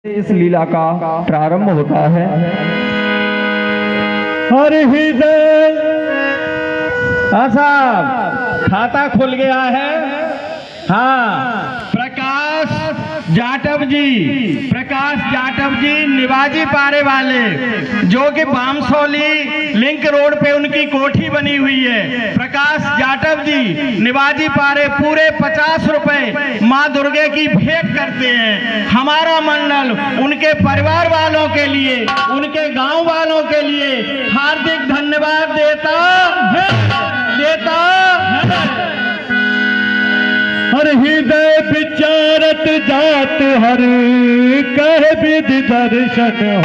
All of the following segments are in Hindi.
इस लीला का प्रारंभ होता है। हर हृदय साहब खाता खुल गया है। हाँ, प्रकाश जाटव जी निवाजी पारे वाले, जो कि बामसोली लिंक रोड पे उनकी कोठी बनी हुई है। प्रकाश जाटव जी निवाजी पारे पूरे 50 रुपए माँ दुर्गे की भेंट करते हैं। हमारा मंडल उनके परिवार वालों के लिए, उनके गांव वालों के लिए हार्दिक धन्यवाद देता है। हर हृदय विचारत जात हर कह विधि दर्शन हो।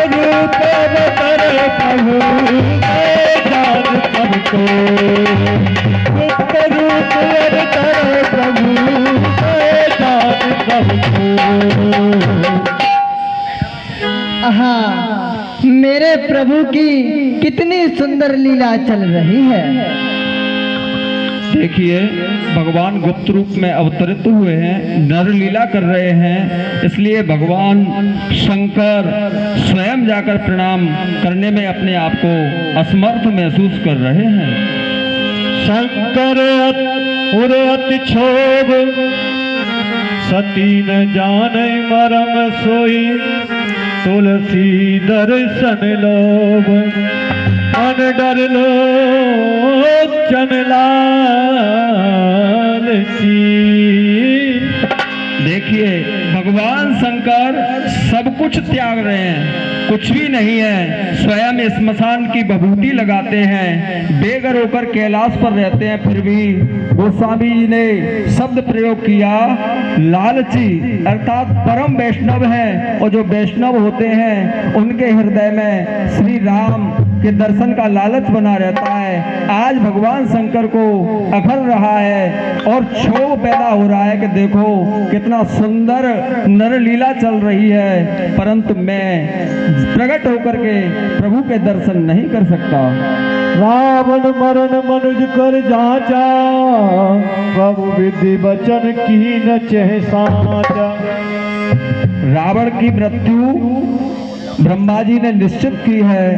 रूप अवतर प्रभु जान सबको, गुप्त रूप अवतर प्रभु जान सबको। हाँ, मेरे प्रभु की कितनी सुंदर लीला चल रही है। देखिए, भगवान गुप्त रूप में अवतरित हुए हैं, नर लीला कर रहे हैं। इसलिए भगवान शंकर स्वयं जाकर प्रणाम करने में अपने आप को असमर्थ महसूस कर रहे हैं। शंकर अति क्षोभ सती न जाने मरम सोई, तुलसी दर्शन लोभ मन डर लो चन लालची। देखिए, भगवान शंकर सब कुछ त्याग रहे हैं, कुछ भी नहीं है। स्वयं स्मशान की विभूति लगाते हैं, बेघर होकर कैलाश पर रहते हैं। फिर भी गोस्वामी जी ने शब्द प्रयोग किया लालची, अर्थात परम वैष्णव है। और जो वैष्णव होते हैं उनके हृदय में श्री राम के दर्शन का लालच बना रहता है। आज भगवान शंकर को अखर रहा है और क्षोभ पैदा हो रहा है कि देखो कितना सुंदर नर लीला चल रही है, परंतु मैं प्रकट होकर के प्रभु के दर्शन नहीं कर सकता। रावण मरण मनुज कर जाचा, प्रभु विधि वचन की न चह साचा। रावण की मृत्यु ब्रह्मा जी ने निश्चित की है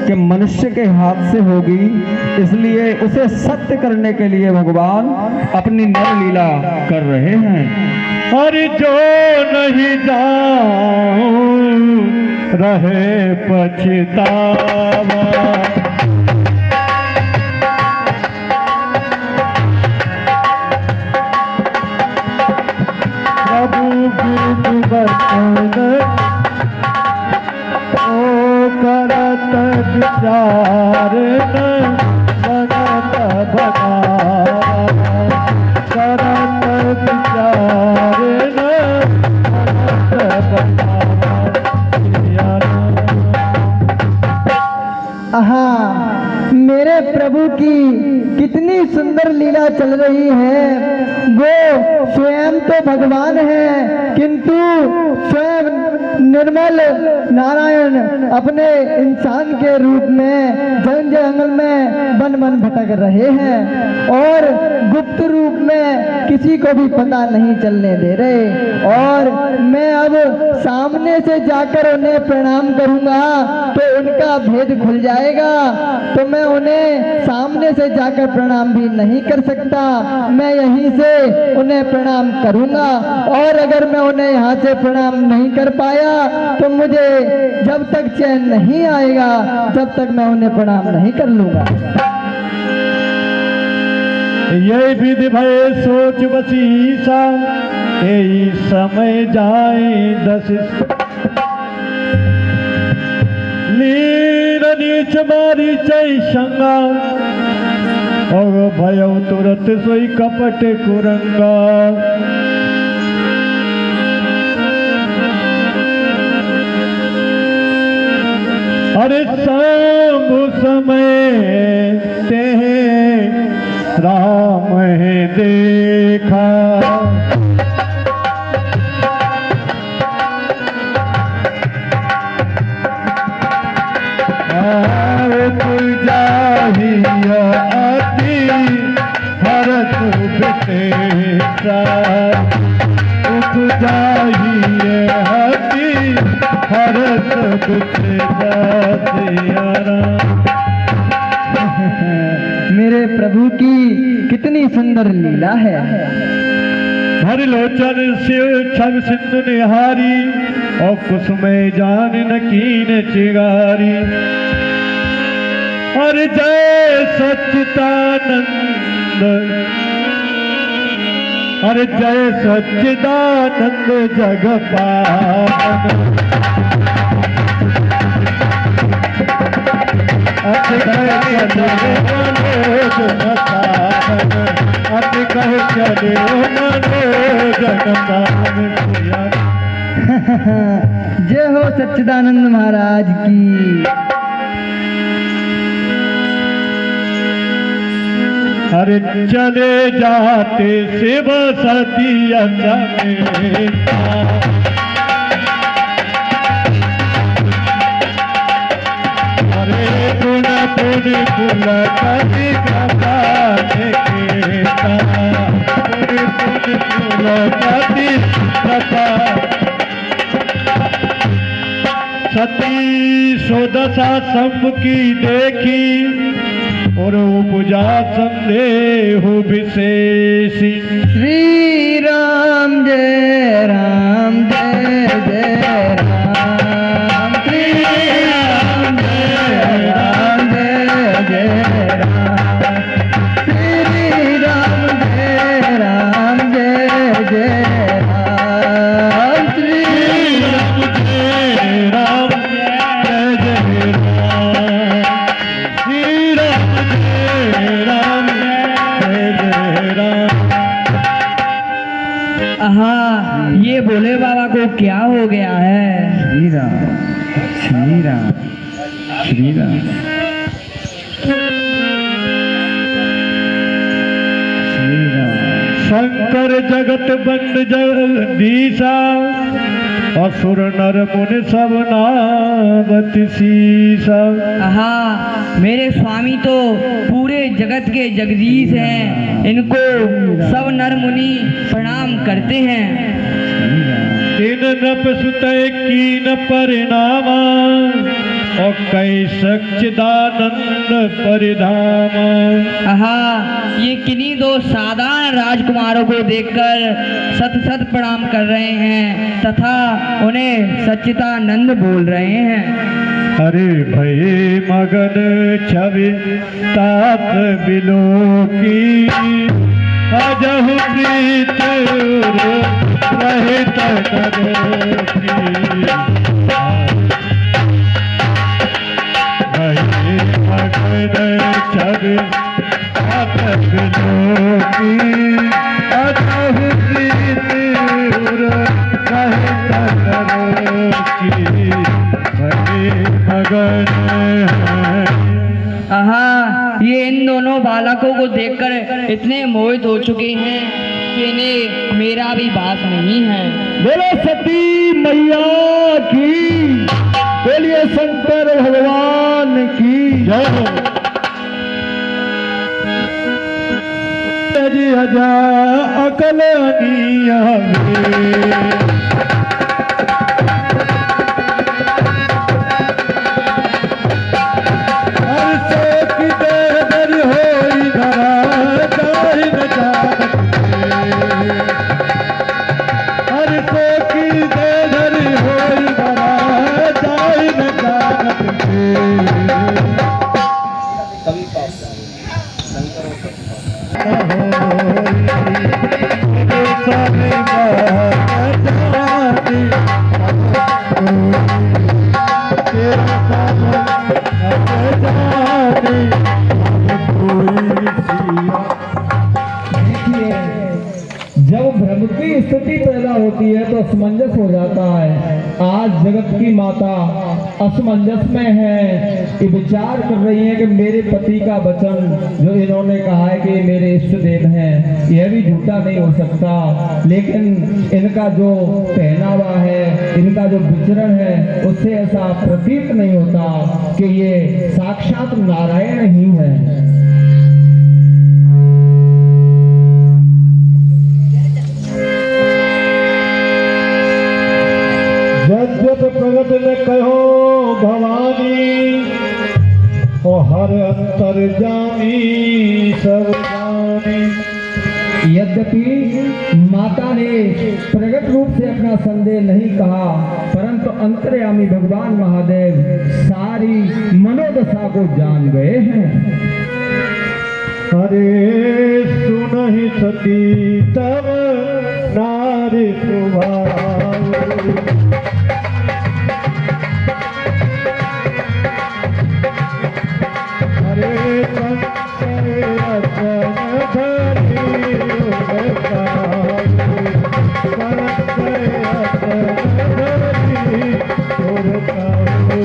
कि मनुष्य के हाथ से होगी, इसलिए उसे सत्य करने के लिए भगवान अपनी नर लीला कर रहे हैं। हरि जो नहीं जाऊं रहे पछतावा, प्रभु विधि वचन करत विचार बनत भगावा, करत विचार बनत भगावा। हाँ, मेरे प्रभु की कितनी सुंदर लीला चल रही है। वो स्वयं तो भगवान है, किंतु स्वयं निर्मल नारायण अपने इंसान के रूप में जन जंगल में वन वन भटक रहे हैं और गुप्त रूप में किसी को भी पता नहीं चलने दे रहे। और मैं अब सामने से जाकर उन्हें प्रणाम करूंगा तो उनका भेद खुल जाएगा, तो मैं उन्हें सामने से जाकर प्रणाम भी नहीं कर सकता। मैं यहीं से उन्हें प्रणाम करूंगा, और अगर मैं उन्हें यहाँ से प्रणाम नहीं कर पाया तो मुझे जब तक चैन नहीं आएगा तब तक मैं उन्हें प्रणाम नहीं कर लूंगा। ये विधि भय सोच बसीसा, यही समय जाए दस। नीर नीच मारी चई शंगा, और भय तुरत सोई कपट कुरंगा। अरे शंभु समय ते राम है देखा, तुझा ही देता उपजाइए हती हरत दुख मेरे प्रभु की कितनी सुंदर लीला है। हरि लोचन शिव छब सिंधु निहारी और कुसुमय जान नकीन चिगारी। हर जय सच्चिदानंद हर जय सच्चिदानंद जगपालन। जय हो सच्चिदानंद महाराज की। हरे चले जाते शिव सती समेता हरे गुण पुन कुल कवि कृपा निकेता पुन कुल कवि कृपा। सती सोदशा संभ की देखी और उपजा संदेह विशेषी। श्री राम जय राम जय जय राम। श्री राम जय राम जय जय राम। श्री राम जय राम जय जय राम। श्री राम जय राम जय जय राम। श्री राम जय राम जय जय राम। हाँ, ये भोले बाबा को क्या हो गया है? श्री राम श्री राम श्री राम श्री राम। शंकर जगत बंद जगदीशा असुर नर मुनि सब नावत शीसा। हाँ, मेरे स्वामी तो पूरे जगत के जगदीश हैं, इनको सब नर मुनि प्रणाम करते हैं। तीन नप सुतय कीन परिणामा और कई सच्चिदानंद परिधामा। हाँ, ये किन्हीं दो साधारण राजकुमारों को देखकर सत सत प्रणाम कर रहे हैं तथा उन्हें सच्चिदानंद बोल रहे हैं। हरे भये मगन छवि तात बिलो की अजहु प्रीत रहित नर की। भये मगन छवि तात बिलो की अजहु प्रीत रहित नर की। हाँ, ये इन दोनों बालकों को देखकर इतने मोहित हो चुके हैं कि इन्हें मेरा भी भास नहीं है। बोलो सती मैया की, बोलिए शंकर भगवान की जय हो। जी हजा अकल अनिया जब भ्रम की स्थिति पैदा होती है तो असमंजस हो जाता है। आज जगत की माता असमंजस में है, ये विचार कर रही है कि मेरे पति का वचन जो इन्होंने कहा है कि मेरे इष्ट देव हैं, यह भी झूठा नहीं हो सकता। लेकिन इनका जो पहनावा है, इनका जो विचरण है, उससे ऐसा प्रतीत नहीं होता कि ये साक्षात नारायण ही है। सब जानी। यद्यपि माता ने प्रकट रूप से अपना संदेह नहीं कहा, परंतु अंतर्यामी भगवान महादेव सारी मनोदशा को जान गए हैं। अरे सुनहि सती तब नारी सुभाव। अरे संशय अचन धरी उगताई। संशय अचन धरी उगताई।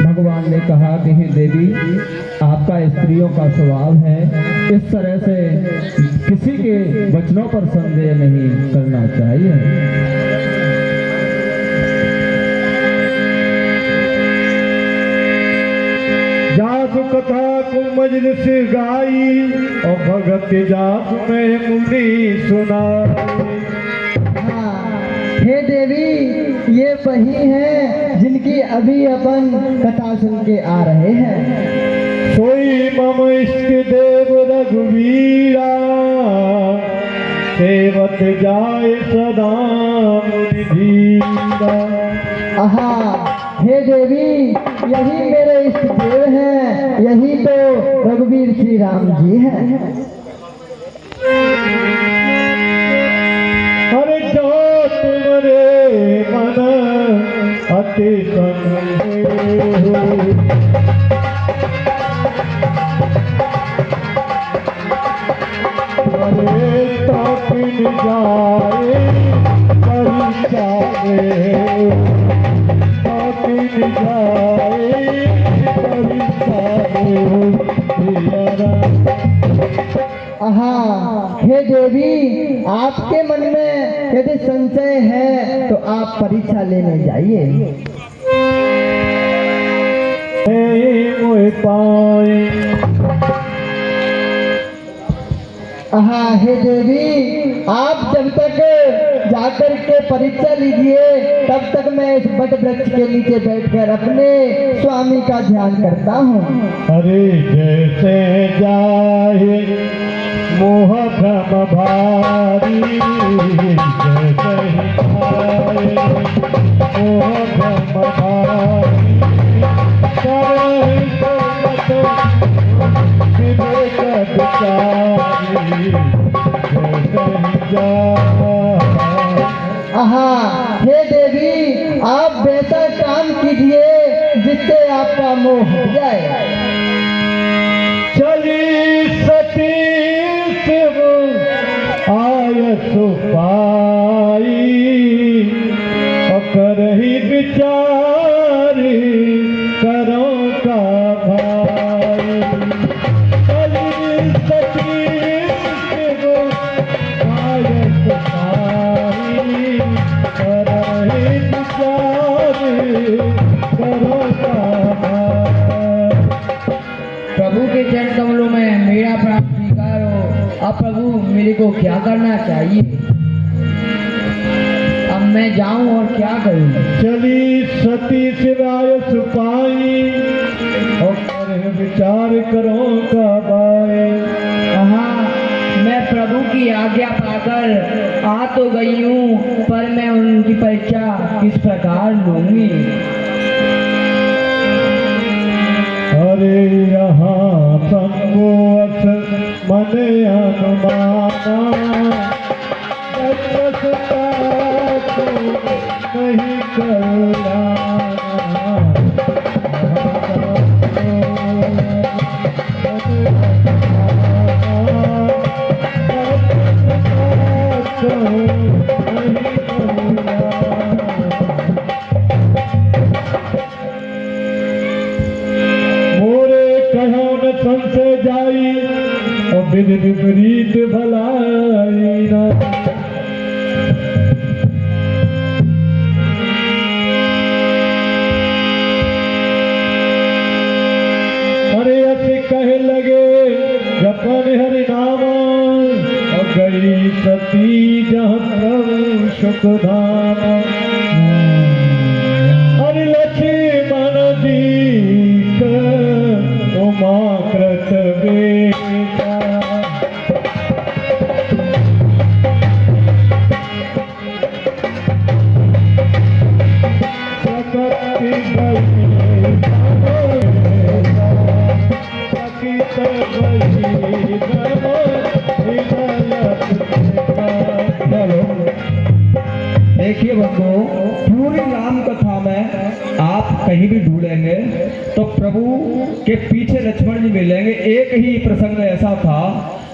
भगवान ने कहा कि हे देवी, आपका स्त्रियों का स्वभाव है, इस तरह से किसी के वचनों पर संदेह नहीं करना चाहिए। जासु कथा को मजलिस गाई और भगत जासु में मुनि सुनाई। हाँ, हे देवी, ये वही हैं जिनकी अभी अपन कथा सुन के आ रहे हैं। सोई मम इष्ट देव रघुवीरा सेवत जाय सदा मुनि धीरा। आहा, हे देवी, यही मेरे इष्ट देव हैं, यही तो रघुवीर श्री राम जी हैं। अरे जो तुमरे मन अति संदेह अरे तापिन जाए परिचारे। तापिन जाए परिचारे। आहा, हे देवी, आपके मन में यदि संशय है तो आप परीक्षा लेने जाइए। मोह पाए। आहा, हे देवी, आप जब तक जाकर के परीक्षा लीजिए, तब तक मैं इस बट वृक्ष के नीचे बैठकर अपने स्वामी का ध्यान करता हूँ। अरे जैसे जाए मोह भ्रम भारी। जैसे जाए मोह भ्रम भारी। करे तो विवेक विचारी। जैसे जाए। आहा, हे देवी, आप वैसा काम कीजिए जिससे आपका मोह हट जाए। चली सती शिव आय सुपाई। करही विचारी करो का भाई। चली सती शिव आय सुपाई। करही विचारी करो का भाई। प्रभु के चरण कमलों में मेरा प्राण स्वीकार हो। अब प्रभु, मेरे को क्या करना चाहिए? अब मैं जाऊं और क्या करूं? चली सती सिवाय सुपाई। और करे विचार करो का बाए। हाँ, मैं प्रभु की आज्ञा पाकर आ तो गई हूँ, पर मैं उनकी परीक्षा किस प्रकार लूंगी? अरे यहाँ संगोस मन अनुमाना। बचता तो नहीं कल्याण। संशय जाई और विधि विपरीत भलाई ना। अरे ऐसे कहे लगे जपन हरि नाम। और गई सती जहाँ प्रभु सुख धाम। अरे लक्ष्मण जी माँ कृत बेटा सकति बही देखिए बंधु, पूरी राम कथा में आप कहीं भी ढूंढेंगे तो प्रभु के पीछे लक्ष्मण जी मिलेंगे। एक ही प्रसंग ऐसा था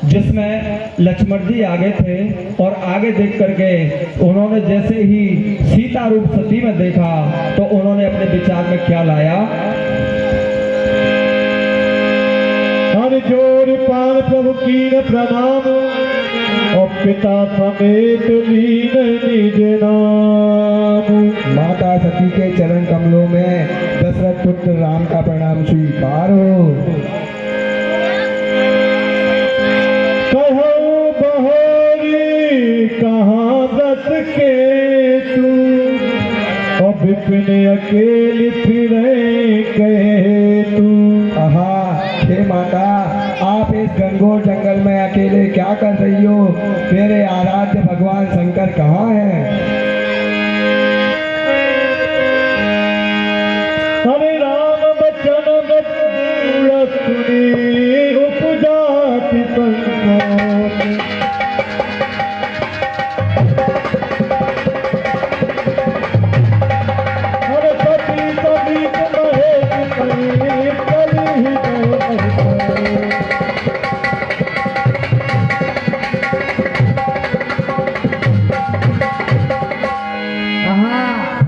जिसमें लक्ष्मण जी आगे थे और आगे देख करके उन्होंने जैसे ही सीता रूप सती में देखा तो उन्होंने अपने विचार में क्या लाया। हर जोर पार प्रभु कीन प्रणाम और पिता समेत लीन निज नाम। माता सती के चरण कमलों में दशरथ पुत्र राम का प्रणाम स्वीकार हो। कहो बहोरी कहाँ दस के तू और विपिन अकेली फिरे कहे तू। आहा, हे माता, आप इस घनघोर जंगल में अकेले क्या कर रही हो? मेरे आराध्य भगवान शंकर कहाँ हैं? हरे राम बचन बचूड़ सुनी उपजाति संकोच। हरे सती समीप महेश कली कली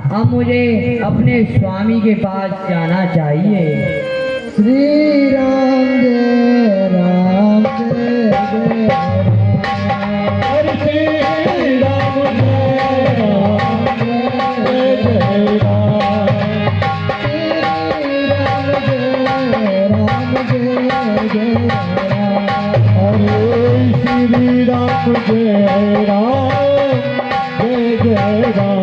अब मुझे अपने स्वामी के पास जाना चाहिए। श्री राम जय राम जय जय राम। हरे श्री राम जय राम जय जय राम। श्री राम जय राम जय जय राम। हरे श्री राम जय राम जय जय राम।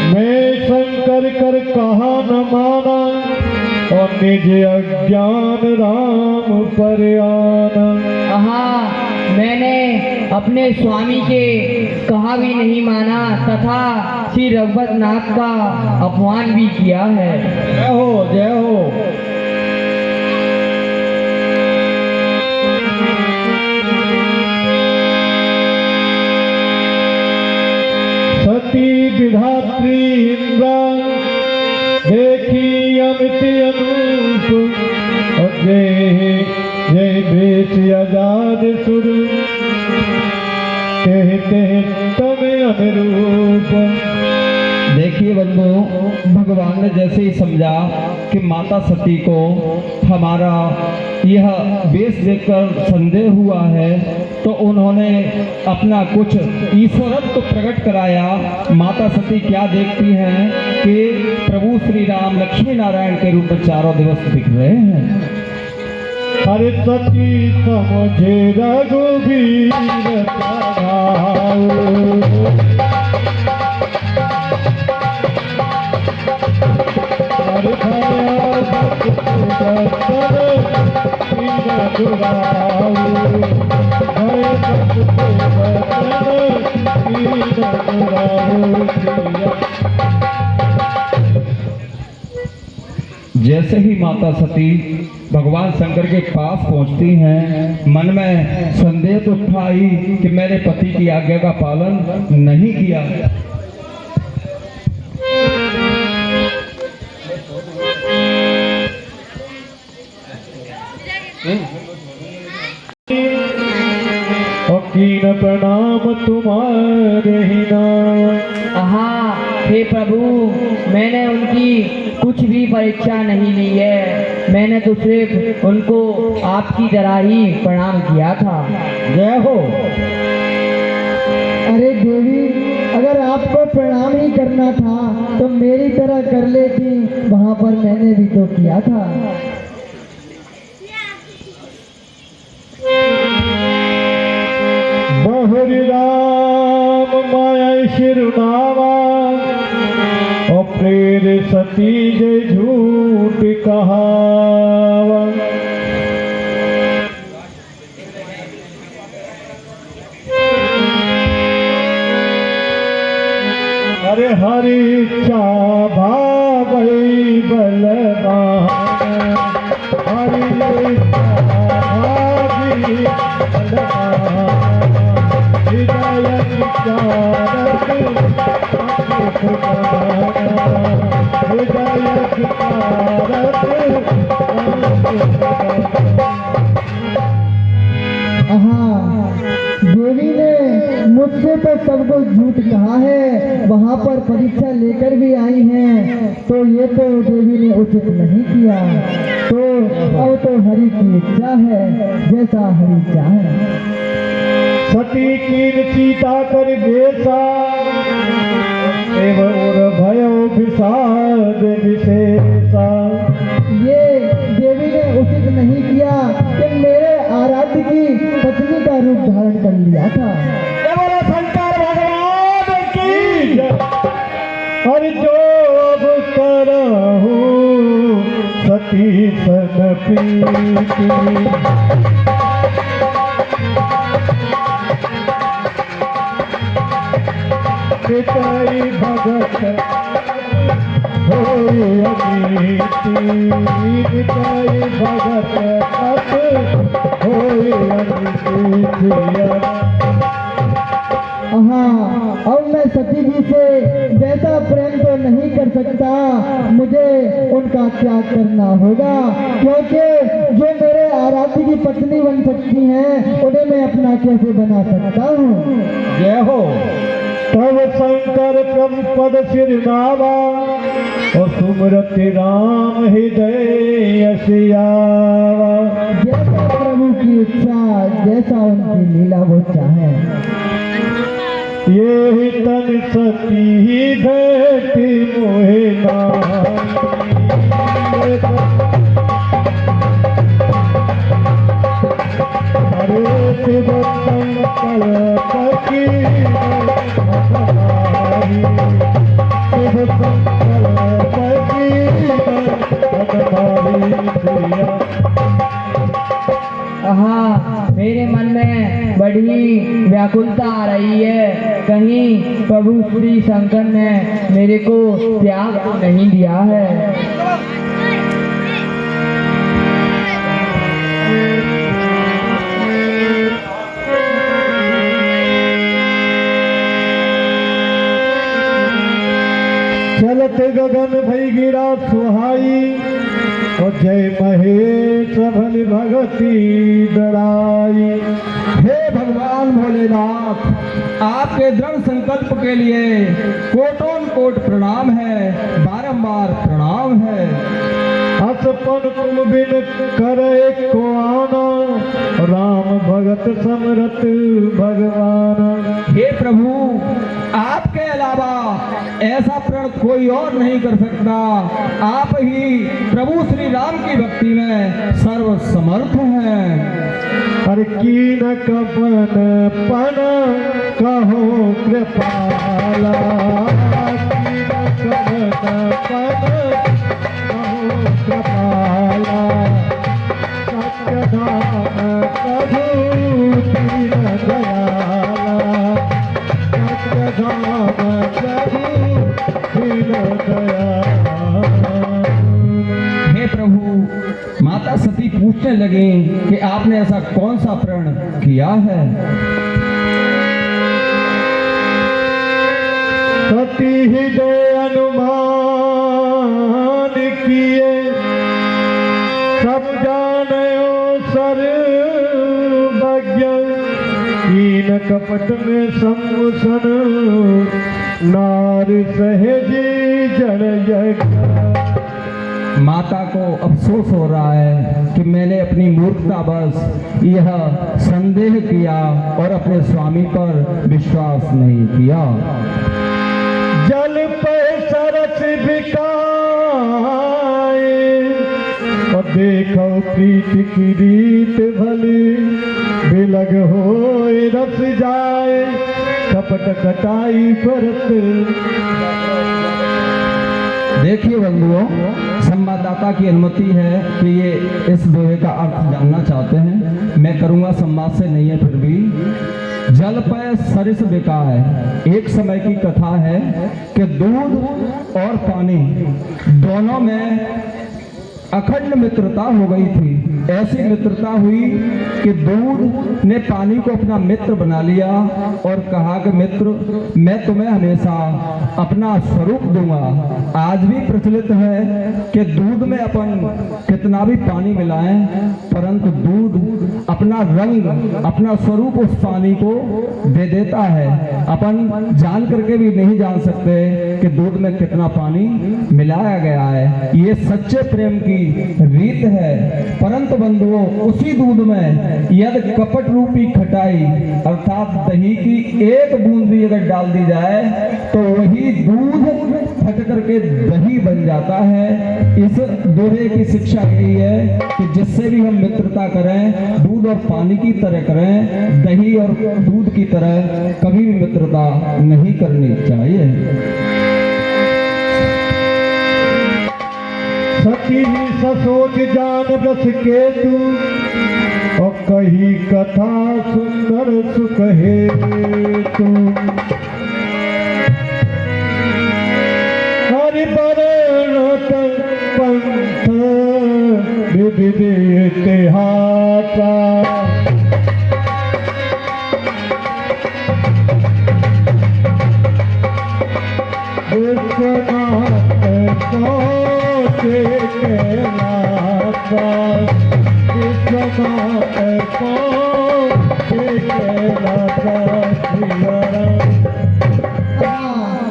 मैं शंकर कर कहा न माना और निज अज्ञान राम पर आना। हाँ, मैंने अपने स्वामी के कहा भी नहीं माना तथा श्री रघुवत नाथ का अपमान भी किया है। जय हो, जय हो। सती विधात्री इंद्रा देखी अमित अनूप और जय जय बेच आजाद सुर कहते तमें अनुरूप। देखिए बंधु, भगवान ने जैसे ही समझा कि माता सती को हमारा यह वेश देखकर संदेह हुआ है तो उन्होंने अपना कुछ ईश्वरत्व प्रकट कराया। माता सती क्या देखती हैं कि प्रभु श्री राम लक्ष्मी नारायण के रूप में चारों दिवस दिख रहे हैं। हरे सती समझे रघुवीर चढ़ाऊ। हरे भया भक्त दर्शन वीर दुराऊ। हरे भक्त दर्शन वीर दुराऊ। जैसे ही माता सती भगवान शंकर के पास पहुंचती हैं, मन में संदेह तो था ही कि मेरे पति की आज्ञा का पालन नहीं किया। कीन प्रणाम तुम्हारे ही नाम। हाँ, हे प्रभु, मैंने उनकी कुछ भी परीक्षा नहीं ली है। मैंने तो सिर्फ उनको आपकी तरह ही प्रणाम किया था। जय हो। अरे देवी, अगर आपको प्रणाम ही करना था तो मेरी तरह कर लेती, वहाँ पर मैंने भी तो किया था। बहुरी राम सिरनावा और प्रेर सती जे झूठ कहावा। अरे हरि इच्छा भागई बलवान, हरि इच्छा भागी बलवान, हृदय विचारक हृदय विचारक। हाँ, देवी ने मुझसे तो सब कुछ झूठ कहा है, वहाँ पर परीक्षा लेकर भी आई हैं, तो ये तो देवी ने उचित नहीं किया। तो अब तो हरि की इच्छा है, जैसा हरि चाहे। सती कीन सीता कर बेसा एव और भयो विषाद विशेषा। ये देवी ने उचित नहीं किया कि मेरे आराध्य की पत्नी का रूप धारण कर लिया था। बोलो शंकर भगवान की जय। और जो अब करहु सती सन प्रीति, पिताई भगत होई अनीति, पिताई भगत तप होई अनीति। हाँ, अब मैं सती जी से वैसा प्रेम तो नहीं कर सकता, मुझे उनका त्याग करना होगा, क्योंकि जो मेरे आराध्य की पत्नी बन सकती हैं उन्हें मैं अपना कैसे बना सकता हूँ। जय हो। तब शंकर प्रभु पद सिरनावा और सुमरत राम हृदय सियावा। जैसा प्रभु की इच्छा, जैसा उनकी लीला वो चाहे। ये ही तन सती भेटी मोहे नाई। अरे शिव संकल्प की हमारी, शिव संकल्प की हमारी प्रिया। हाँ, मेरे मन में बड़ी व्याकुलता आ रही है, कहीं प्रभु श्री शंकर ने मेरे को त्याग तो नहीं दिया है। चलत गगन भई गिरा सुहाई और जय महेश भल भगती दड़ाई। हे भगवान भोलेनाथ, आपके दृढ़ संकल्प के लिए कोटोन कोट प्रणाम है, बारंबार प्रणाम है। असपन तुम बिन करे को आना, राम भगत समरत भगवान। हे प्रभु, आपके अलावा ऐसा प्रण कोई और नहीं कर सकता। आप ही प्रभु श्री राम की भक्ति में सर्व समर्थ हैं। हर कीन कपन पन कहो कृपाला, कीन कपन पन कहो कृपाला। सत्य धाम प्रभु दीन दयाला, सत्य धाम प्रभु दीन दयाला। हे प्रभु, माता सती पूछने लगे कि आपने ऐसा कौन सा प्रण किया है। सती हृदय अनुमान किए, सब जानो सर्वज्ञ। कीन कपट में सम्मुसन, नार सहजी जड़ यज्ञ। माता को अफसोस हो रहा है कि मैंने अपनी मूर्खतावश यह संदेह किया और अपने स्वामी पर विश्वास नहीं किया। जल पे सरस बिकाए और देखो प्रीत की रीत भली, बिलग होए रस जाए। कपट कटाई परत। देखिए बंधुओं, संवाददाता की अनुमति है कि ये इस दोहे का अर्थ जानना चाहते हैं। मैं करूंगा, संवाद से नहीं है फिर भी। जल पे सरिस बिका है। एक समय की कथा है कि दूध और पानी दोनों में अखंड मित्रता हो गई थी। ऐसी मित्रता हुई कि दूध ने पानी को अपना मित्र बना लिया और कहा कि मित्र, मैं तुम्हें हमेशा अपना स्वरूप दूंगा। आज भी प्रचलित है कि दूध में अपन कितना भी पानी मिलाएं, परंतु दूध अपना रंग, अपना स्वरूप उस पानी को दे देता है। अपन जान करके भी नहीं जान सकते कि दूध में कितना पानी मिलाया गया है। ये सच्चे प्रेम की रीत है। परंतु बंधुओं, उसी दूध में यदि कपट रूपी खटाई अर्थात दही की एक बूंद भी अगर डाल दी जाए तो वही दूध फट करके दही बन जाता है। इस दोहे की शिक्षा यही है कि जिससे भी हम मित्रता करें, दूध और पानी की तरह करें, दही और दूध की तरह कभी भी मित्रता नहीं करनी चाहिए। सती ससोच जान रस के तू और कही कथा सुंदर सुख है तू। हरि बरण पंथ विविध इतिहासा।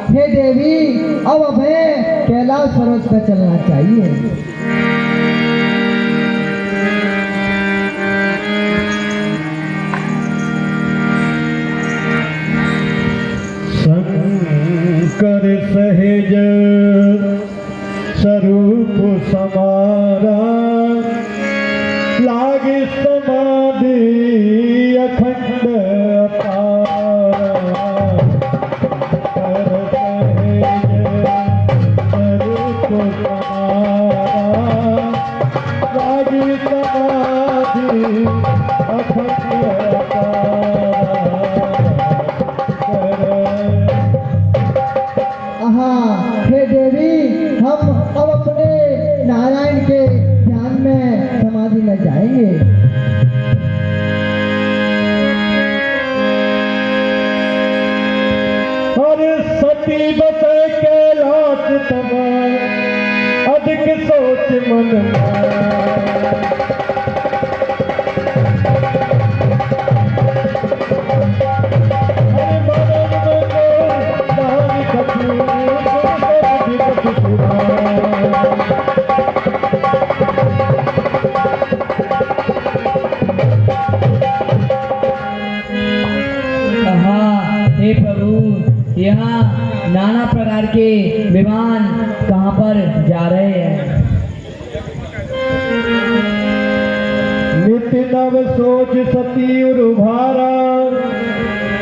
हे देवी, अब हमें कैलाश पर्वत पर चलना चाहिए। शंकर सहेज स्वरूप समारा, लागे समाधि अखंड अपारा। कर सहेज स्वरूप समारा, लागे समाधि अखंड अपारा। हे देवी, हम अब अपने नारायण के ध्यान में समाधि में जाएंगे। अरे सती बसे कैलाश तब अधिक सोच मन में। हे प्रभु, यहाँ नाना प्रकार के विमान कहाँ पर जा रहे हैं? नित्य नव सोच सती उभारा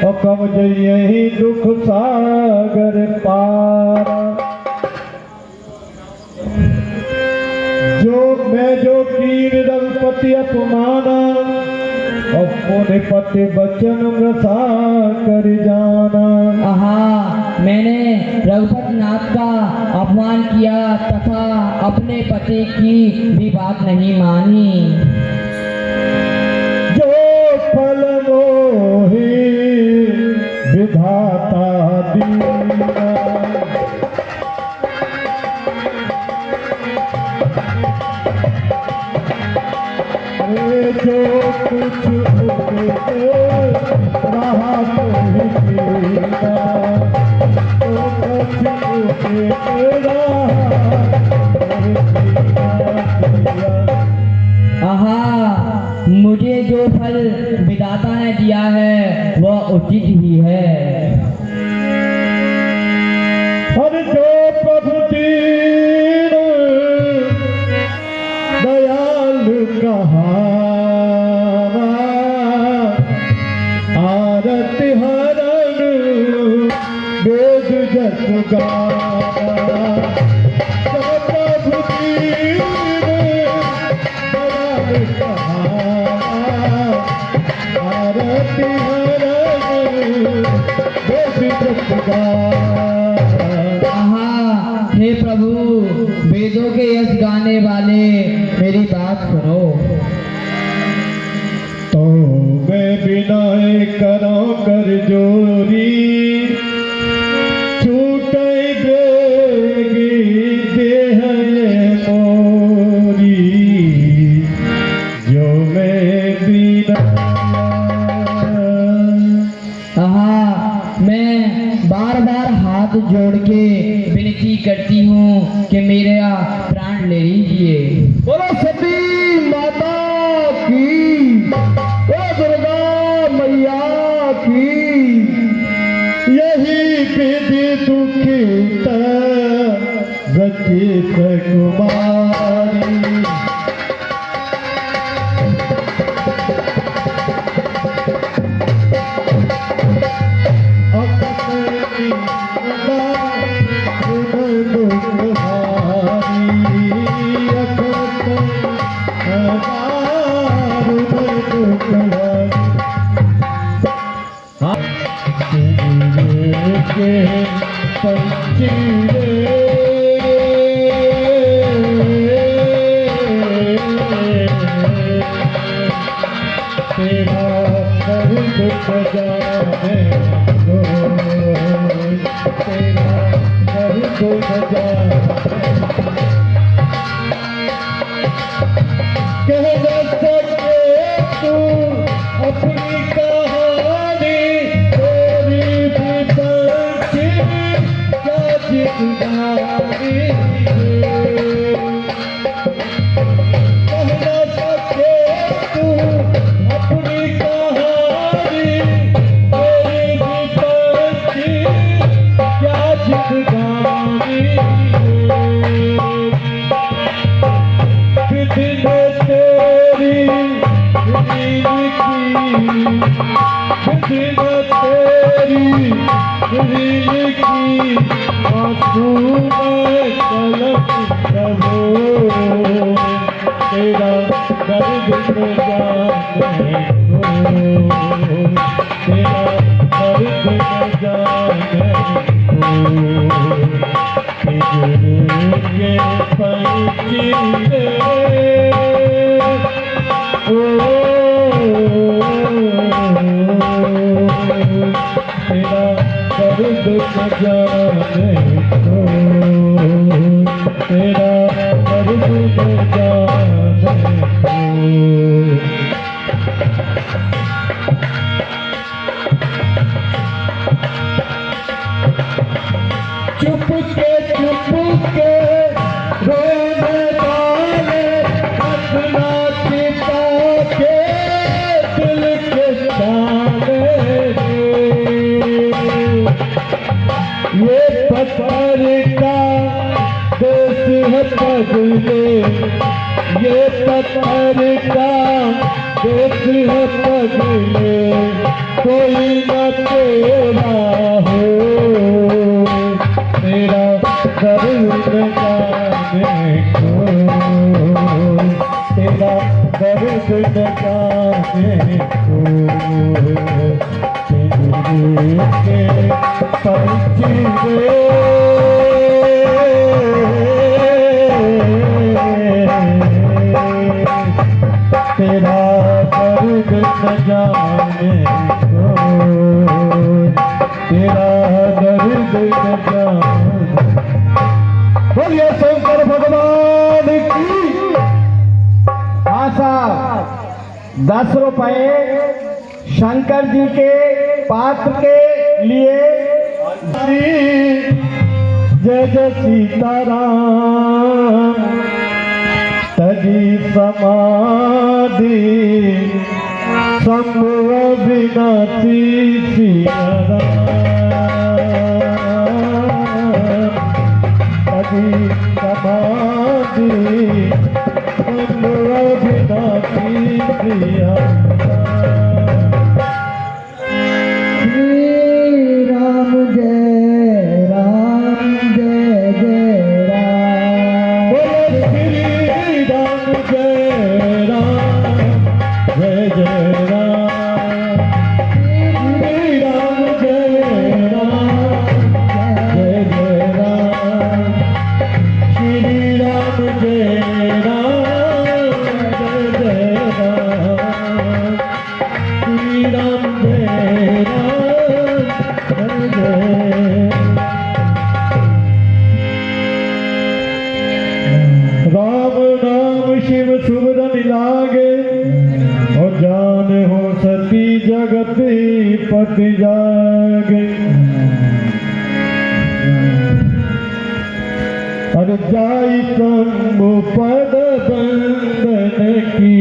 और कब यही दुख सागर पारा। जो कीन रघुपति अपमाना और पुण्य पति बचन व्रता कर जाना। मैंने रघुपति नाथ का अपमान किया तथा अपने पति की भी बात नहीं मानी। जो फल मोहि विधाता दीना, जो कुछ रहा आहा, जस गाना प्रभु जी ने बड़ा कहा आरती हे प्रभु, वेदों के यश गाने वाले मेरी बात सुनो। तो मैं बिना करो कर जोरी छूटे देगी देह मोरी जो मैं बिना मैं बार बार हाथ जोड़ के विनती करती हूँ कि मेरा प्राण ले लीजिए। बोलो सती माता की, ओ दुर्गा मैया की। यही विधि दुखित रचित कुमारी अपनी कहानी तेरी भी पंछी क्या जिंदगानी कह न सके तू अपनी कहानी तेरी भी पंछी क्या जिंदगानी विधि ने तेरी तेरी की आंसू में कलक करो तेरा दर्द में जाने को तेरा दर्द में जाने को के पंछी तेरा दर्द न जाने को तेरा दर्द न जाने को चुप के रोने वाले अपना पिता के दिल के जाने ये पत्थर का देश है पगले ये पत्थर का देश है पगले कोई न तेरा हो तेरा दर्द जाने को तेरा दर्द जाने को के पंछी तेरा दर्द न जाने को तेरा दर्द न जाने बोलिए शंकर भगवान की। हाँ साहब, 10 रुपए शंकर जी के पात्र के लिए। जय जय सीताराम तजी समाधि शंभु अविनाशी सियाराम तजी समाधि शंभु अविनाशी सियाराम। श्री राम जय राम। हर जाई संग पद बंधन की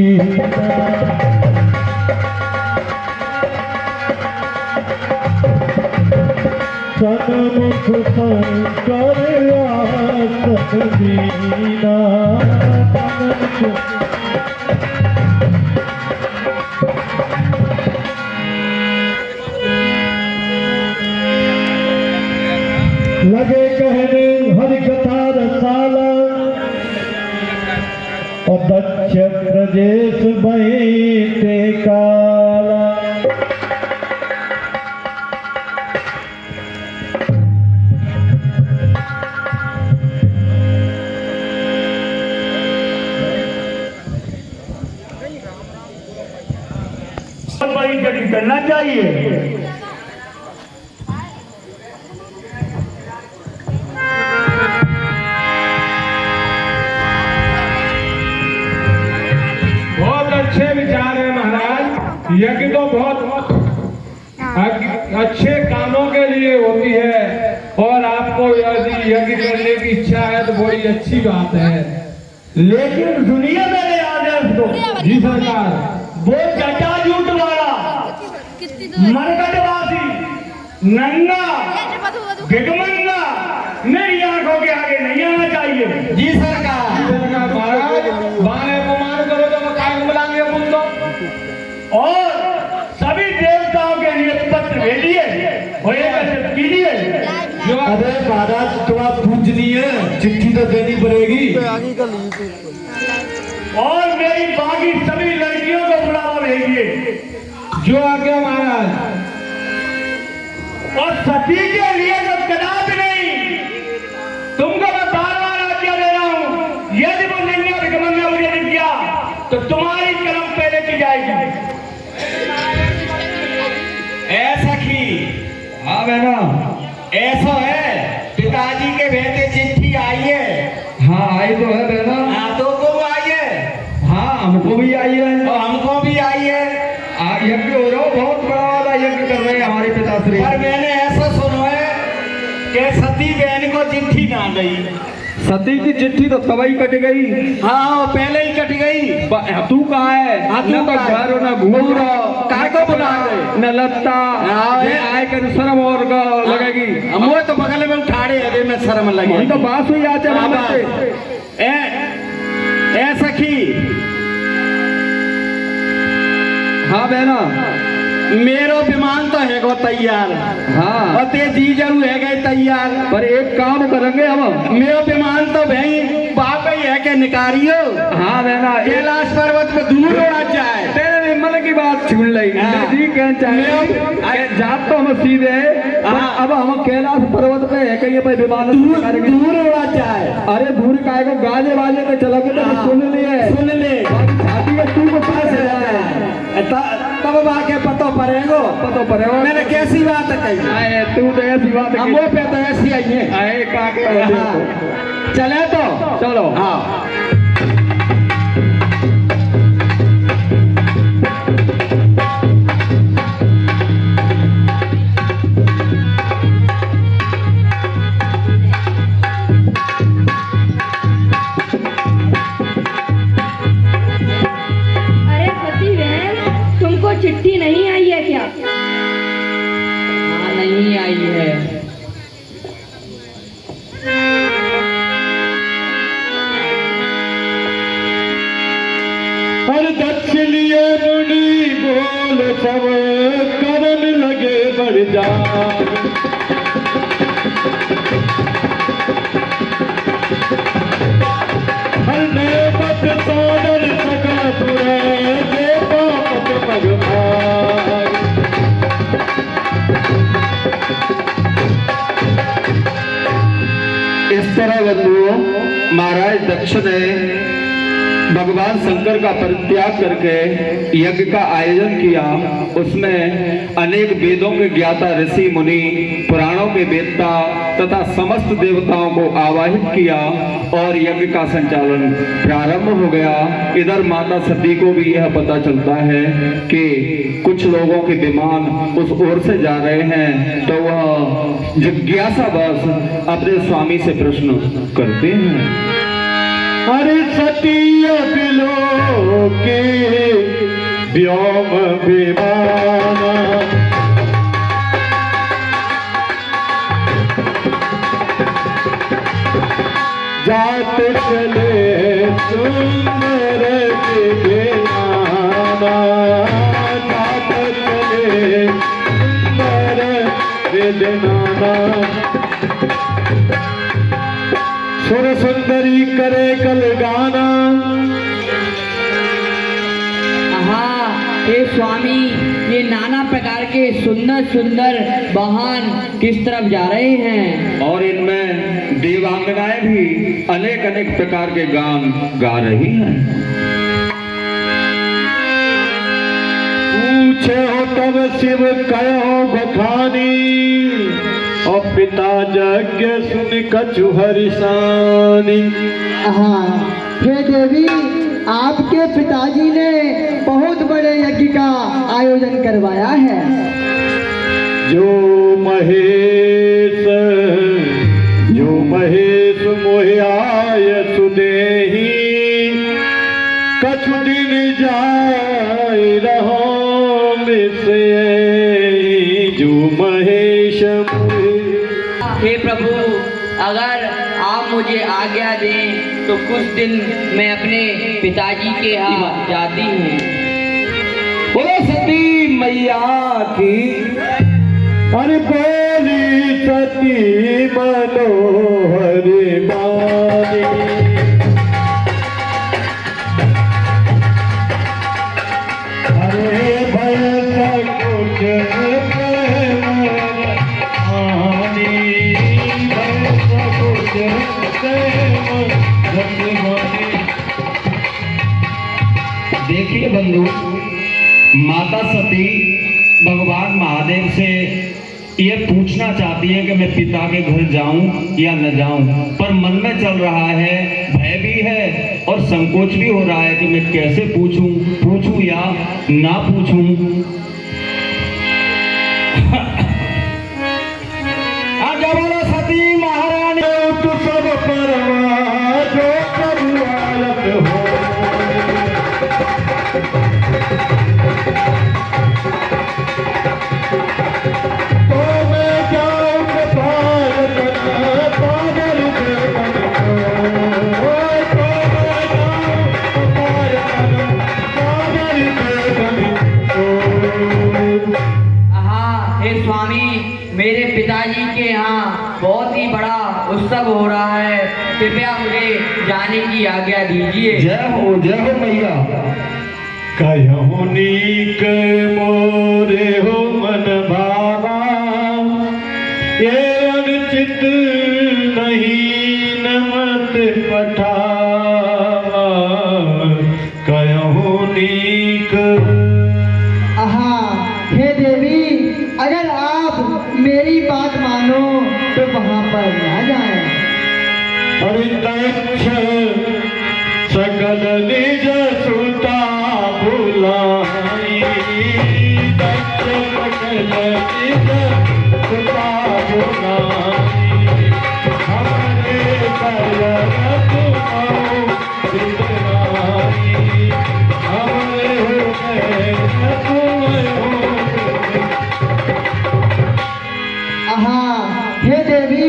सनमुख शंकर आसन दीना लगे कहने हरि कथा रसाला और दक्ष प्रदेश बैठे काला करना चाहिए। बहुत अच्छे विचार है महाराज। यज्ञ तो बहुत अच्छे कामों के लिए होती है और आपको यदि यज्ञ करने की इच्छा है तो बड़ी अच्छी बात है। लेकिन सुनिए मेरे आदेश को। जी सरकार। वो जटाजूट वाला मरकटवासी नंगा भिगमंगा मेरी आंखों के आगे नहीं आना चाहिए। जी सरकार। महाराज बाने को मान करो तो काय बुलाएंगे अपन तो। और सभी देवताओं के लिए पत्र भेजिए और एकत्रित कीजिए। अरे महाराज तो आप पूजनीय चिट्ठी तो देनी पड़ेगी। और मेरी बाकी सभी लड़कियों को बुलावा भेजिए। जो आज्ञा महाराज। और सती के लिए तो कदापि नहीं। तुमको मैं बार बार आज्ञा दे रहा हूँ, यदि वो नंगा भिगमंगा मुझे दिख गया तो तुम्हारी कलम पहले की जाएगी। ऐसा की। हाँ बहना। ऐसा है पिताजी के भेजे चिट्ठी आई है। हाँ आई तो है बहना। हाँ तो को आई है। हाँ हमको भी आई है और हमको भी आई है। यज्ञ हो रहा हो, बहुत बड़ा वाला यज्ञ कर रहे हैं हमारे पिताश्री। पर मैंने ऐसा सुना है कि सती बहन को चिट्ठी ना गई। सती की चिट्ठी तो तब ही कट गई। हाँ वो पहले ही कट गई। तू कहाँ है? तू न तो घर हो न घूर काय को बुला रहे न लगता आए कर शर्म और लगेगी। वो तो बगल में उठाड़े अरे में शर्म लगे। तो बात हुई आज ए सखी। हाँ बहना। मेरो विमान तो है गो तैयार। हाँ और ते जी जरूर है गए तैयार। पर एक काम करेंगे हम। मेरो विमान तो भाई बाप ही है के निकारियो। हाँ बहना। कैलाश पर्वत पे दूर उड़ा जाए। तेरे मन की बात सुन ली। जी कह चाहे जात तो हम सीधे। अब हम कैलाश पर्वत पे है कहीं पे विमान दूर उड़ा जाए। अरे दूर काय को गाजे बाजे पे चलोगे तो सुन लिए। सुन ले छाती है तू को पास है तब बाके पतो पड़ेगो। पतो पड़ेगो। मैंने कैसी बात कही। आए तू तो ऐसी बात हम वो पे तो ऐसी आई है। आए काके चले तो चलो। हाँ चिट्ठी नहीं आई है क्या? हाँ नहीं आई है। हर दक्ष लिए मुनि बोल सब करन लगे बढ़ जा। हर ने पत सादर सका तुरे दे पापत भगवान। इस तरह बंधुओं महाराज दक्ष ने भगवान शंकर का परित्याग करके यज्ञ का आयोजन किया। उसमें अनेक वेदों के ज्ञाता ऋषि मुनि, पुराणों के वेदता तथा समस्त देवताओं को आवाहित किया और यज्ञ का संचालन प्रारंभ हो गया। इधर माता सती को भी यह पता चलता है कि कुछ लोगों के विमान उस ओर से जा रहे हैं, तो वह जिज्ञासावश अपने स्वामी से प्रश्न करते हैं। अरे सतीय बिलो के व्योम विमाना जात चले सुंदर विमाना, जात चले सुंदर विमाना। सुर सुंदरी करे कल गाना। हाँ हे स्वामी, ये नाना प्रकार के सुंदर सुंदर वाहन किस तरफ जा रहे हैं? और इनमें देवांगनाएं भी अनेक अनेक प्रकार के गान गा रही हैं। पूछे हो तब शिव कहो बखानी, और पिता यज्ञ सुन कछु हरिसानी। हाँ हे देवी, आपके पिताजी ने बहुत बड़े यज्ञ का आयोजन करवाया है। जो महेश मोहि आय सुदेही, कछु दिन जाय रहो मिसे। जो महेश हे प्रभु, अगर आप मुझे आज्ञा दें तो कुछ दिन मैं अपने पिताजी के यहाँ जाती हूँ। बोलो सती मैया की। अरे बोली सती मनोहर बानी। अरे भय कुछ देखिए बंधु, माता सती भगवान महादेव से ये पूछना चाहती है कि मैं पिता के घर जाऊं या न जाऊं, पर मन में चल रहा है, भय भी है और संकोच भी हो रहा है कि मैं कैसे पूछूं या ना पूछूं। आजा बोलो सती महारानी। तो सब परवा जो प्रभु आलत हो। तो मैं जाऊं भारत पागल जगन को। तो मैं जाऊं भारत पागल जगन को। हाँ हे स्वामी, मेरे पिताजी के यहाँ बहुत ही बड़ा उत्सव हो रहा है, कृपया मुझे जाने की आज्ञा दीजिए। जय हो मैया। कहूँ नीक मोरे हो मन भावा, ये अनुचित नहीं नमत पठावा। कहूँ नीक। हाँ हे देवी, अगर आप मेरी बात मानो तो वहाँ पर ना जाएं। दक्ष सकल निज सुता बुलाई। दक्ष सकल निज सुता बुलाई। हमरे करत आओ विदराई। हमरे हो करत हाँ हे देवी,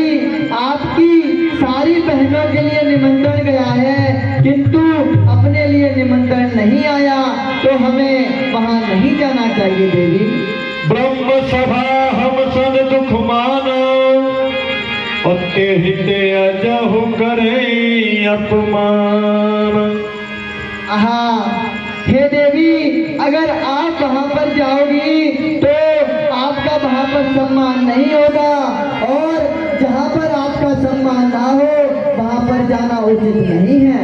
आपकी सारी बहनों के लिए निमंत्रण गया है, किंतु अपने लिए निमंत्रण नहीं आया, तो हमें वहाँ नहीं जाना चाहिए देवी। ब्रह्म सभा हम सन दुख माना, अत्ते हिते अजहु करे अपमान। हाँ हे देवी, अगर आप वहाँ पर जाओगी तो आपका वहाँ पर सम्मान नहीं होगा, और जहाँ पर आपका सम्मान ना हो वहाँ पर जाना उचित नहीं है।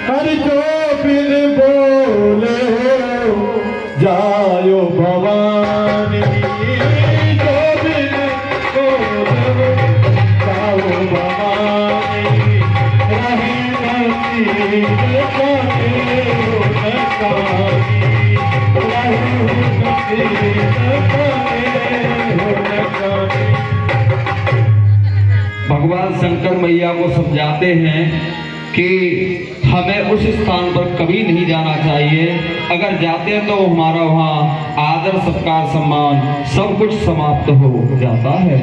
हरि जो बिन बोले जायो भवानी, जो बिन बोले जाओ भवानी, रहे नसीब काटे हो नकानी, रहे नसीब काटे हो नकानी। भगवान शंकर मैया को समझाते हैं कि हमें उस स्थान पर कभी नहीं जाना चाहिए, अगर जाते हैं तो हमारा वहाँ आदर सत्कार सम्मान सब कुछ समाप्त हो जाता है।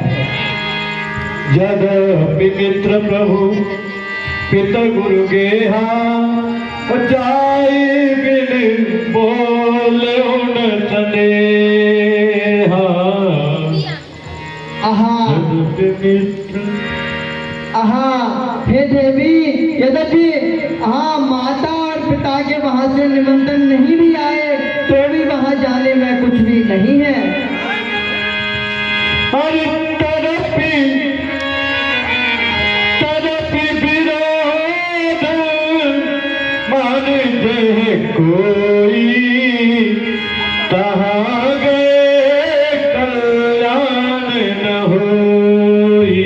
जगपि मित्र प्रभु पिता गुरु गेहा, जाई बिन बोले उन सनेहा। आहा जगपि मित्र आहा हे देवी, यद्यपि हाँ माता और पिता के वहां से निमंत्रण नहीं भी आए तो भी वहां जाने में कुछ भी नहीं है। हरि तरपी विरोध मान जे कोई, तहाँ गए कल्याण न होई,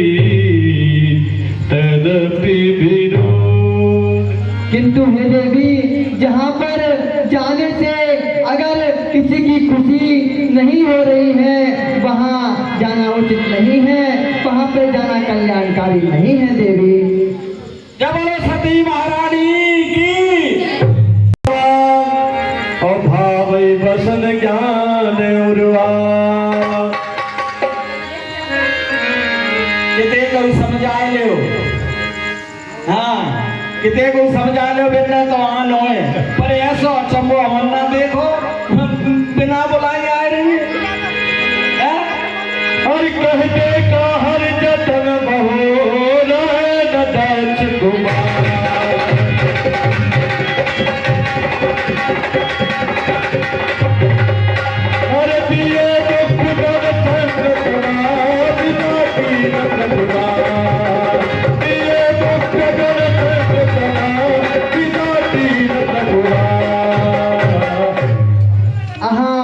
तदपि विरोध। किंतु हे देवी, जहाँ पर जाने से अगर किसी की खुशी नहीं हो रही है वहाँ जाना उचित नहीं है, वहाँ पर जाना कल्याणकारी नहीं है देवी। जब बोलो सती महारानी की। अभाव बसन ज्ञान उर्वा, किते कोई समझाए ले, हाँ किते कोई समझा लो बिना तो वहां लोए, पर ऐसा चंबो हमन ना देखो बिना बुलाए आए रही है। और कहते का हर जतन बहोर न दच कुमार, और दिए दुख दर संग कुमार, बिना कीरत कुमार, दिए दुख दर संग कुमार, बिना कीरत कुमार। आहा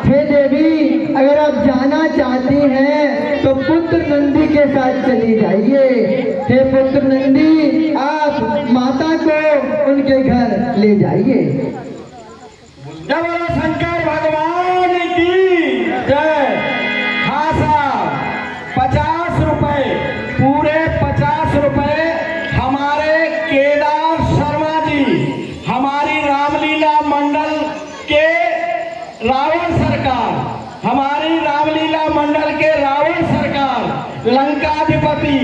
हे देवी, अगर आप जाना चाहती हैं तो पुत्र नंदी के साथ चली जाइए। हे पुत्र नंदी, आप माता को उनके घर ले जाइए। जब बोलो शंकर भगवान की जय। हाँ साहब, 50 रुपए, पूरे 50 रुपए हमारे केदार शर्मा जी, हमारी रामलीला मंडल के रावण सरकार, हमारी रामलीला मंडल के रावण सरकार लंकाधिपति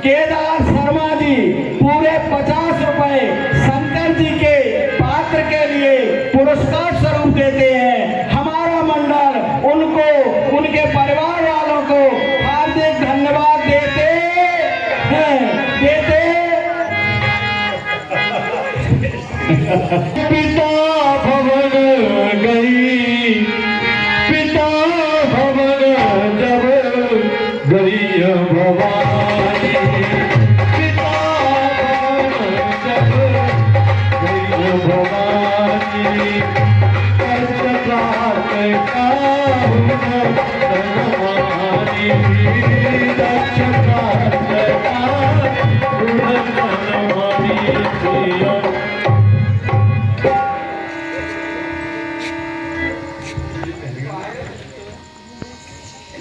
केदार शर्मा जी पूरे 50 रुपए शंकर जी के पात्र के लिए पुरस्कार स्वरूप देते हैं। हमारा मंडल उनको, उनके परिवार वालों को हार्दिक धन्यवाद देते हैं। पिता भवन गई, पिता भवन जब गई भवानी, पिता भवन जब गई भवानी, दक्षरात का धनवानी, दक्षरात का धनवानी।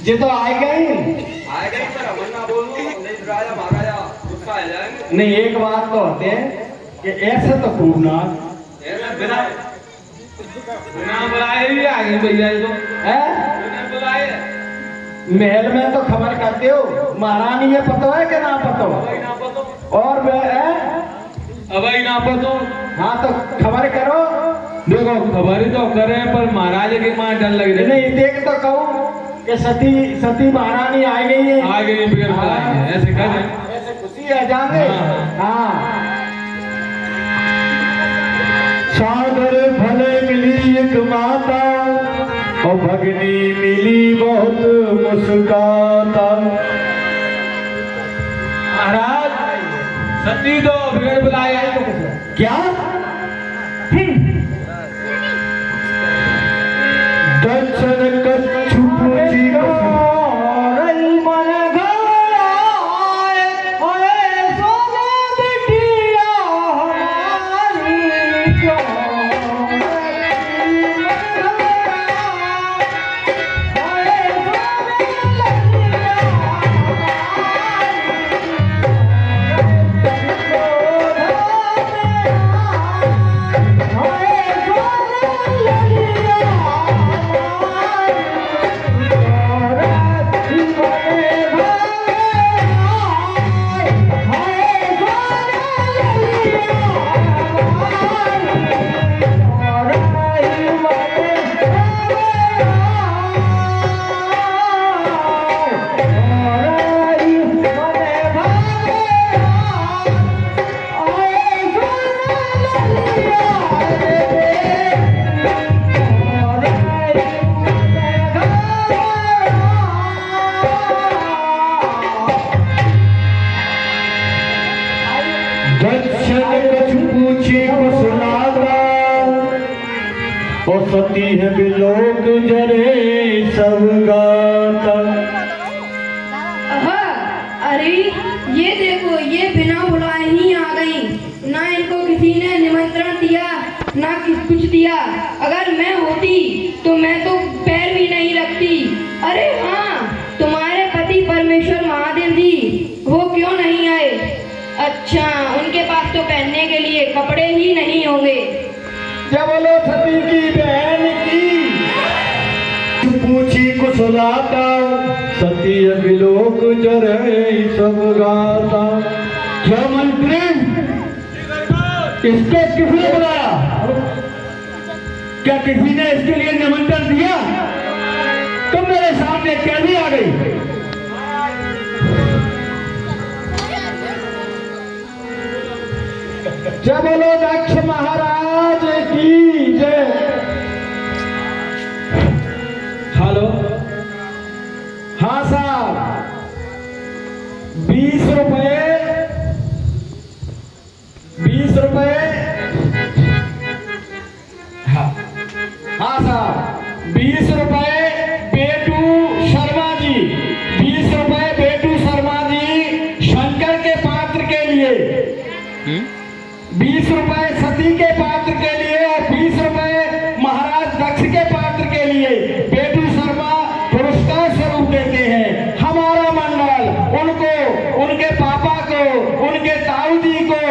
ये तो आए गए पर हमन ना बोलो, नहीं राजा महाराजा गुस्सा आ जाएंगे। नहीं, एक बात तो होते हैं कि ऐसे तो खूब ना बिना बुलाए भी आ गए भैया, ये तो है। बिना बुलाए महल में तो खबर करते हो, महारानी ये पता है कि ना पता हो, अबई ना पतो, और मैं अबई ना पतो। हाँ तो खबर करो। देखो खबर ही तो करे पर महाराज के मां डर लग रही। नहीं देख तो कहूँ कि सती महारानी आ गई है, आ गई बगैर बुलाए, ऐसे कर ऐसे खुशी है जाने। हाँ सागर भले मिली एक माता, और भगनी मिली बहुत मुस्काता। महाराज सती तो बगैर बुलाए आए तो क्या दक्षिण कुछ पूछी कुशलाता और सती है बिलोक जरे सब गाता। अरे ये देखो, ये बिना बुलाए ही आ गई। ना इनको किसी ने निमंत्रण दिया, ना कुछ दिया। अगर मैं होती तो मैं तो पैर भी नहीं रखती। अरे हाँ, तुम्हारे पति परमेश्वर महादेव जी वो क्यों नहीं आए? अच्छा, उनके पास तो पहनने के लिए कपड़े ही नहीं होंगे। क्या बोलो सती की बहन की। पूछी कुशलाता सती है बिलोक जरे सब गाता। क्या मंत्री, इसको किसने बुलाया? क्या किसी ने इसके लिए निमंत्रण दिया? तुम मेरे सामने कैसे आ गई? जय बोलो दक्ष महाराज की जय। हेलो, हाँ साहब, 20 रुपए 20 रुपए। हाँ साहब, 20 रुपए बेटू शर्मा जी, 20 रुपए बेटू शर्मा जी शंकर के पात्र के लिए, 20 रुपए सती के पात्र के लिए और 20 रुपए महाराज दक्ष के पात्र के लिए बेटू शर्मा पुरस्कार स्वरूप देते हैं। हमारा मंडल उनको, उनके पापा को, उनके ताऊ जी को,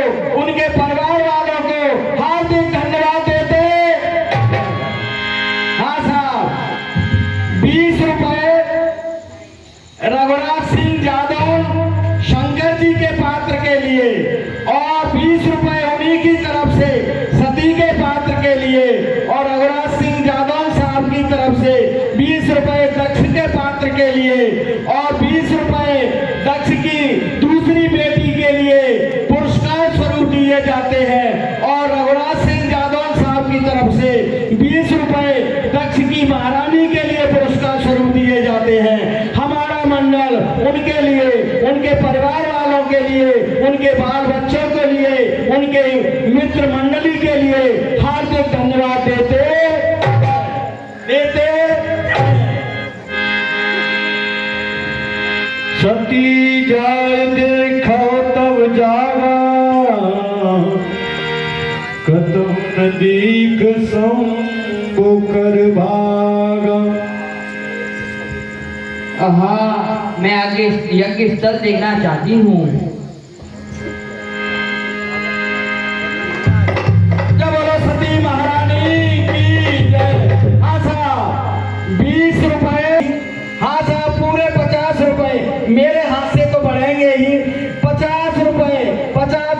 उनके परिवार वालों को हार्दिक धन्यवाद देते हैं। हाँ साहब, 20 रुपए रघुराज सिंह यादव शंकर जी के पात्र के लिए और 20 रुपए उन्हीं की तरफ से सती के पात्र के लिए और रघुराज सिंह यादव साहब की तरफ से 20 रुपए दक्ष के पात्र के लिए और 20 रुपए दक्ष की दूसरी बेटी के लिए पुरस्कार स्वरूप दिए जाते हैं और रघुराज सिंह यादव साहब की तरफ से 20 रुपए दक्ष की महारानी के लिए पुरस्कार स्वरूप दिए जाते हैं। हमारा मंडल उनके लिए, उनके परिवार वालों के लिए, उनके बाल बच्चों के लिए, उनके मित्र मंडली के लिए हार्दिक धन्यवाद देते सती जाय देखो तब जागा कदम नदीक संबो कर भागा। हाँ, मैं आगे यज्ञ स्थल देखना चाहती हूँ। जय बोलो सती महारानी की जय। हाँ साहब, 20 रुपए। हाँ साहब, पूरे 50 रुपए मेरे हाथ से तो बढ़ेंगे ही। 50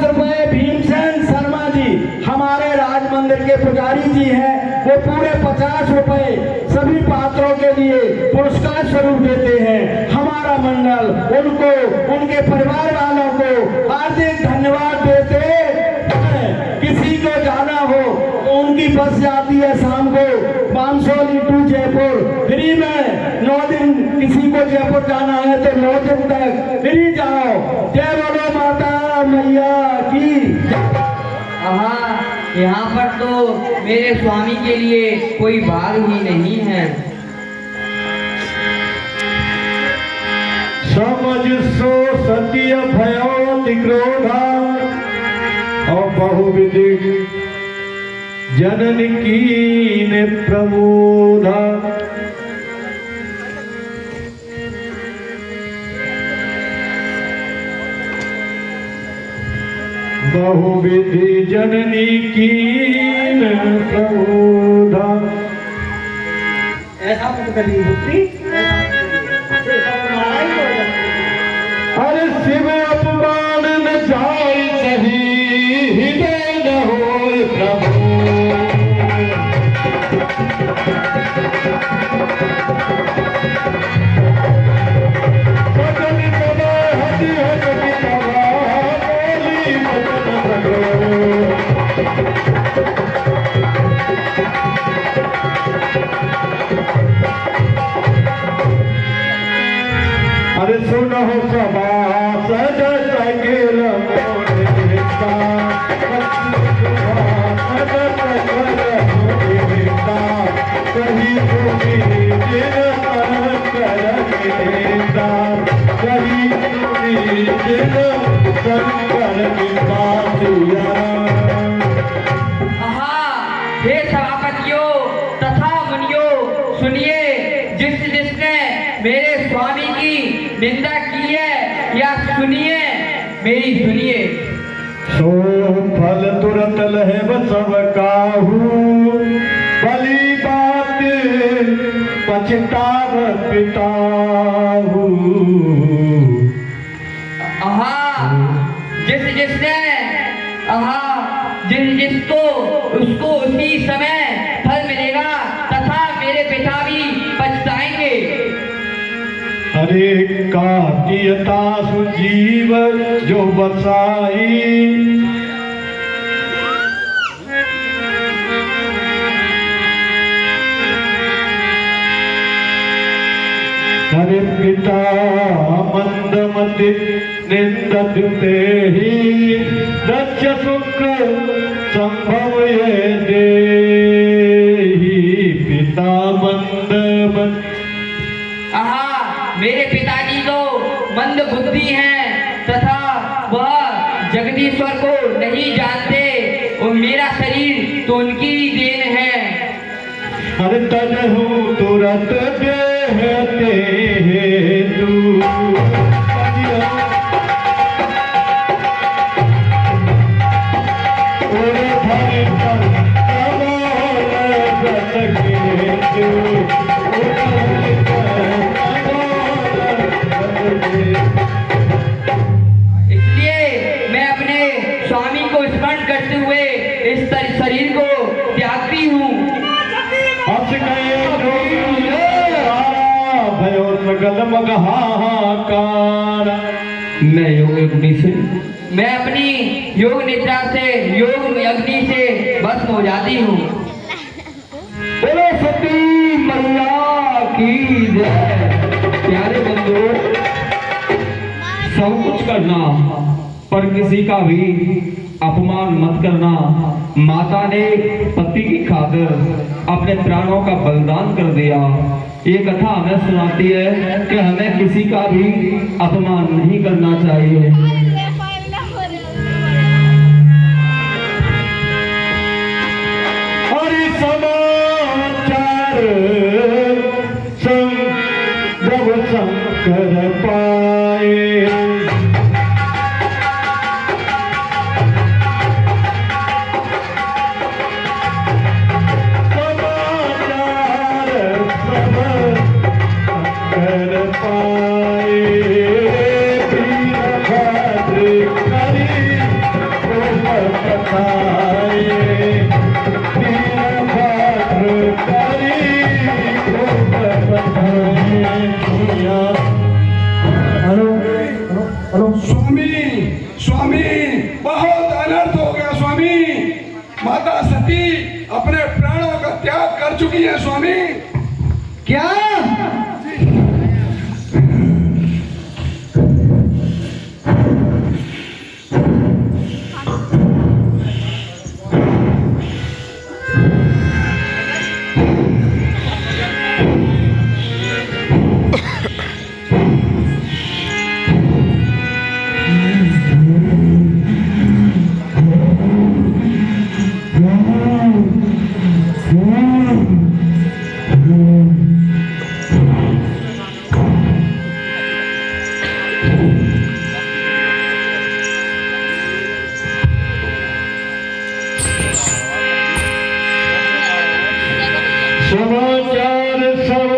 रुपए भीमसेन शर्मा जी हमारे राज मंदिर के पुजारी जी हैं, वो पूरे 50 रुपए सभी पात्रों के लिए पुरस्कार स्वरूप देते हैं। हमारा मंडल उनको, उनके परिवार वालों को हार्दिक धन्यवाद देते हैं। किसी को जाना हो तो उनकी बस जाती है शाम को बामसोली टू जयपुर फ्री में। 9 दिन किसी को जयपुर जाना है तो 9 दिन तक फ्री जाओ। जय बोलो माता मैया की। हाँ, यहाँ पर तो मेरे स्वामी के लिए कोई भाग ही नहीं है। समझ सो सत्य भयो क्रोधा और बहुविधि जनन कीन प्रमोदा। बहुविधि जननी कीन प्रमोदा। ऐसा मत करिए बुद्धि। अरे शिव अपमान न जाय सही हृदय न होय प्रभु। बदन बना हरि हरि तवा बोली बदन सगरो। अरे सुनो सभा सज सकेल मोरे का शंकर कृपा सिया हे सभापतियों तथा मुनियों, सुनिए, जिसने मेरे स्वामी की निंदा की है या सुनिए, मेरी सुनिए। सो फल तुरंत लहे सब काहू, भली बात पछताव पिताहू। जिसको उसको उसी समय फल मिलेगा तथा मेरे पिता भी पछताएंगे। हरे का कियता सुजीव जो बसाई, हरे पिता मंदमति निंदत तेहि, दक्ष सुख संभव ये देहि। पिता मंदमति, मेरे पिताजी तो मंद बुद्धि हैं तथा वह जगदीश्वर को नहीं जानते और मेरा शरीर तो उनकी ही देन है। हर तनहु तुरत देहते हेतु, इसलिए मैं अपने स्वामी को स्मरण करते हुए इस शरीर को त्यागती हूँ। मैं अपनी योग निद्रा से, योग अग्नि से भस्म हो जाती हूँ। बोलो सती मैया की जय। प्यारे बंधु, सब कुछ करना पर किसी का भी अपमान मत करना। माता ने पति की खातिर अपने प्राणों का बलिदान कर दिया। ये कथा हमें सुनाती है कि हमें किसी का भी अपमान नहीं करना चाहिए। हरि समाचार जब शंकर पाए, स्वामी बहुत अनर्थ हो गया स्वामी। माता सती अपने प्राणों का त्याग कर चुकी है स्वामी। क्या? समाचार सब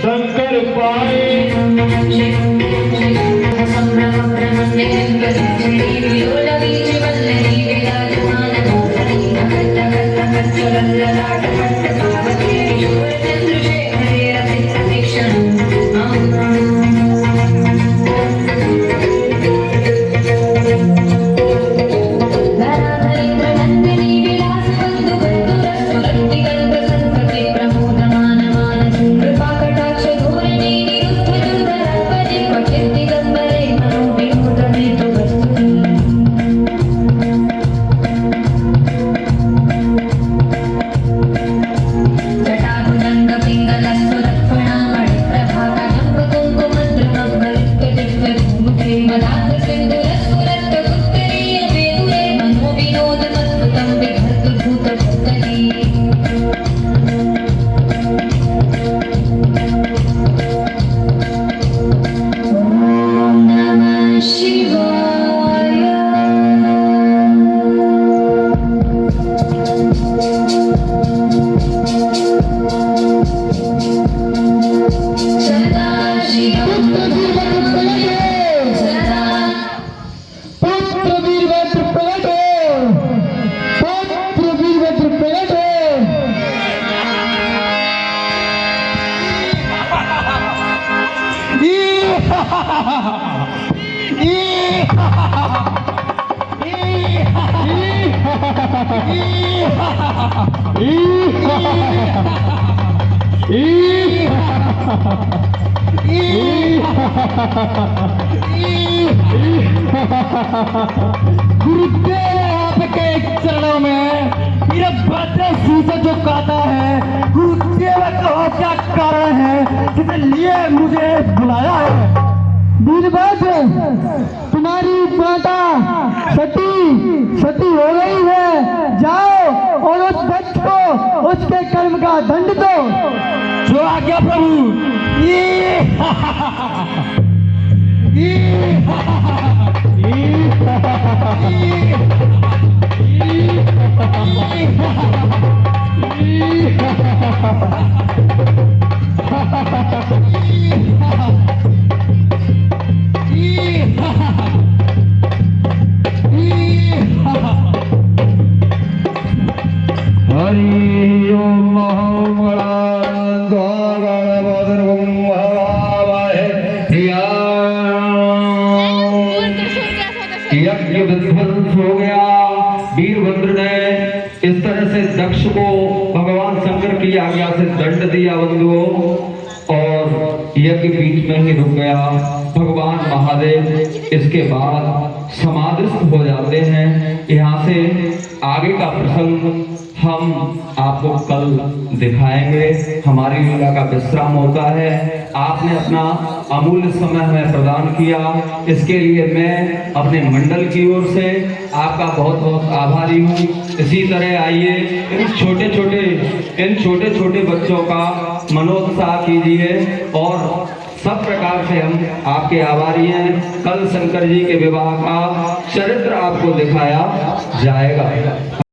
शंकर पाए, जटाभुजंग गुरुदेव आपके चरणों में मेरे बड़े से जो कहता है, गुरुदेव का क्या कारण है जिसके लिए मुझे बुलाया है? वीरभद्र, तुम्हारी माता सती हो गई है, जाओ और उस दक्ष को उसके कर्म का दंड दो। जो आज्ञा प्रभु। हरि ओम मंगलां गणपतिर्वं भवामहे यज्ञ विध्वंस हो गया। वीरभद्र ने इस तरह से दक्ष को भगवान शंकर की आज्ञा से दंड दिया बंधुओं, और यज्ञ बीच में ही रुक गया। भगवान महादेव इसके बाद समाधिस्थ हो जाते हैं। यहाँ से आगे का प्रसंग हम आपको कल दिखाएंगे। हमारी लीला का विश्राम होता है। आपने अपना अमूल्य समय हमें प्रदान किया, इसके लिए मैं अपने मंडल की ओर से आपका बहुत बहुत आभारी हूँ। इसी तरह आइए इन छोटे छोटे बच्चों का मनोत्साह कीजिए, और सब प्रकार से हम आपके आभारी हैं। कल शंकर जी के विवाह का चरित्र आपको दिखाया जाएगा।